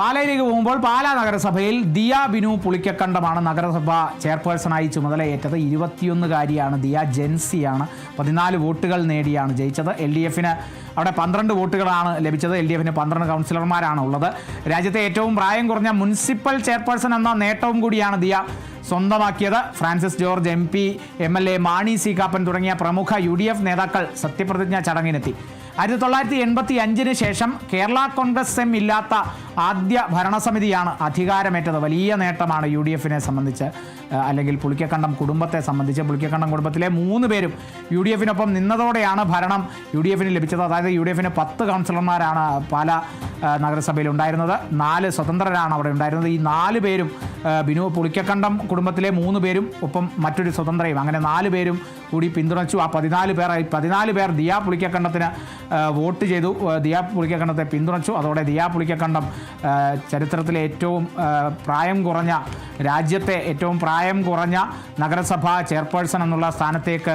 പാലയിലേക്ക് പോകുമ്പോൾ പാലാ നഗരസഭയിൽ ദിയ ബിനു പുളിക്കക്കണ്ടമാണ് നഗരസഭ ചെയർപേഴ്സണായി ചുമതലയേറ്റത്. 21-കാരിയാണ് ദിയ, ജെൻസിയാണ്. 14 വോട്ടുകൾ നേടിയാണ് ജയിച്ചത്. LDFന് അവിടെ 12 വോട്ടുകളാണ് ലഭിച്ചത്. LDFന് 12 കൗൺസിലർമാരാണ് ഉള്ളത്. രാജ്യത്തെ ഏറ്റവും പ്രായം കുറഞ്ഞ മുനിസിപ്പൽ ചെയർപേഴ്സൺ എന്ന നേട്ടവും കൂടിയാണ് ദിയ സ്വന്തമാക്കിയത്. Francis George MP, MLA Mani C Kappan തുടങ്ങിയ പ്രമുഖ UDF നേതാക്കൾ സത്യപ്രതിജ്ഞാ ചടങ്ങിനെത്തി. 1985 ശേഷം കേരള കോൺഗ്രസ് എം ഇല്ലാത്ത ആദ്യ ഭരണസമിതിയാണ് അധികാരമേറ്റത്. വലിയ നേട്ടമാണ് UDFനെ സംബന്ധിച്ച്, അല്ലെങ്കിൽ പുളിക്കക്കണ്ടം കുടുംബത്തെ സംബന്ധിച്ച്. പുളിക്കക്കണ്ടം കുടുംബത്തിലെ 3 പേരും UDFനൊപ്പം നിന്നതോടെയാണ് ഭരണം UDFന് ലഭിച്ചത്. അതായത് UDFന് 10 കൗൺസിലർമാരാണ് പാലാ നഗരസഭയിൽ ഉണ്ടായിരുന്നത്. 4 സ്വതന്ത്രരാണ് അവിടെ ഉണ്ടായിരുന്നത്. ഈ 4 പേരും ബിനു പുളിക്കക്കണ്ടം കുടുംബത്തിലെ 3 പേരും ഒപ്പം മറ്റൊരു സ്വതന്ത്രയും, അങ്ങനെ 4 പേരും കൂടി പിന്തുണച്ചു. ആ 14 പേർ ദിയ പുളിക്കക്കണ്ടത്തിന് വോട്ട് ചെയ്തു. ദിയ പുളിക്കക്കണ്ടത്തെ പിന്തുണച്ചു. അതോടെ ദിയ പുളിക്കക്കണ്ടം ചരിത്രത്തിലെ ഏറ്റവും പ്രായം കുറഞ്ഞ, രാജ്യത്തെ ഏറ്റവും പ്രായം കുറഞ്ഞ നഗരസഭാ ചെയർപേഴ്സൺ എന്നുള്ള സ്ഥാനത്തേക്ക്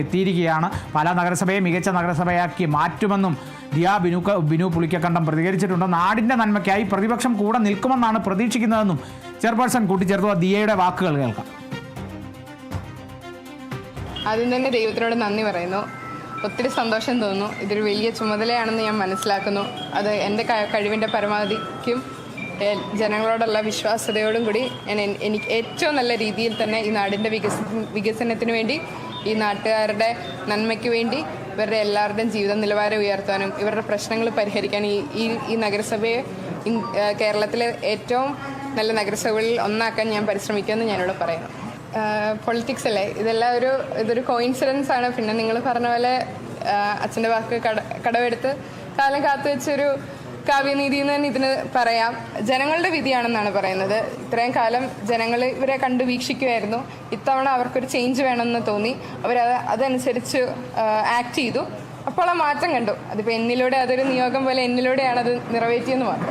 എത്തിയിരിക്കുകയാണ്. പാലാ നഗരസഭയെ മികച്ച നഗരസഭയാക്കി മാറ്റുമെന്നും ദിയ ബിനു പുളിക്കക്കണ്ടം പ്രതികരിച്ചിട്ടുണ്ട്. നാടിൻ്റെ നന്മയ്ക്കായി പ്രതിപക്ഷം കൂടെ നിൽക്കുമെന്നാണ് പ്രതീക്ഷിക്കുന്നതെന്നും ചെയർപേഴ്സൺ കൂട്ടിച്ചേർത്തു. ദിയയുടെ വാക്കുകൾ കേൾക്കാം. ആദ്യം തന്നെ ദൈവത്തിനോട് നന്ദി പറയുന്നു. ഒത്തിരി സന്തോഷം തോന്നുന്നു. ഇതൊരു വലിയ ചുമതലയാണെന്ന് ഞാൻ മനസ്സിലാക്കുന്നു. അത് എൻ്റെ കഴിവിൻ്റെ പരമാവധിക്കും ജനങ്ങളോടുള്ള വിശ്വാസ്യതയോടും കൂടി എനിക്ക് ഏറ്റവും നല്ല രീതിയിൽ തന്നെ ഈ നാടിൻ്റെ വികസനത്തിന് വേണ്ടി, ഈ നാട്ടുകാരുടെ നന്മയ്ക്ക് വേണ്ടി, ഇവരുടെ എല്ലാവരുടെയും ജീവിത നിലവാരം ഉയർത്താനും ഇവരുടെ പ്രശ്നങ്ങൾ പരിഹരിക്കാൻ ഈ നഗരസഭയെ കേരളത്തിലെ ഏറ്റവും നല്ല നഗരസഭകളിൽ ഒന്നാക്കാൻ ഞാൻ പരിശ്രമിക്കുമെന്ന് ഞാനിവിടെ പറയുന്നു. പൊളിറ്റിക്സ് അല്ലേ, ഇതൊരു കോയിൻസിഡൻസ് ആണ്. പിന്നെ നിങ്ങൾ പറഞ്ഞ പോലെ അച്ഛൻ്റെ വാക്ക് കടമെടുത്ത് കാലം കാത്തുവെച്ചൊരു കാവ്യനീതി എന്ന് തന്നെ ഇതിന് പറയാം. ജനങ്ങളുടെ വിധിയാണെന്നാണ് പറയുന്നത്. ഇത്രയും കാലം ജനങ്ങൾ ഇവരെ കണ്ടു വീക്ഷിക്കുമായിരുന്നു. ഇത്തവണ അവർക്കൊരു ചേഞ്ച് വേണമെന്ന് തോന്നി. അതനുസരിച്ച് ആക്ട് ചെയ്തു. അപ്പോൾ ആ മാറ്റം കണ്ടു. അതിപ്പോൾ എന്നിലൂടെ, അതൊരു നിയോഗം പോലെ എന്നിലൂടെയാണ് അത് നിറവേറ്റിയെന്ന് മാത്രം.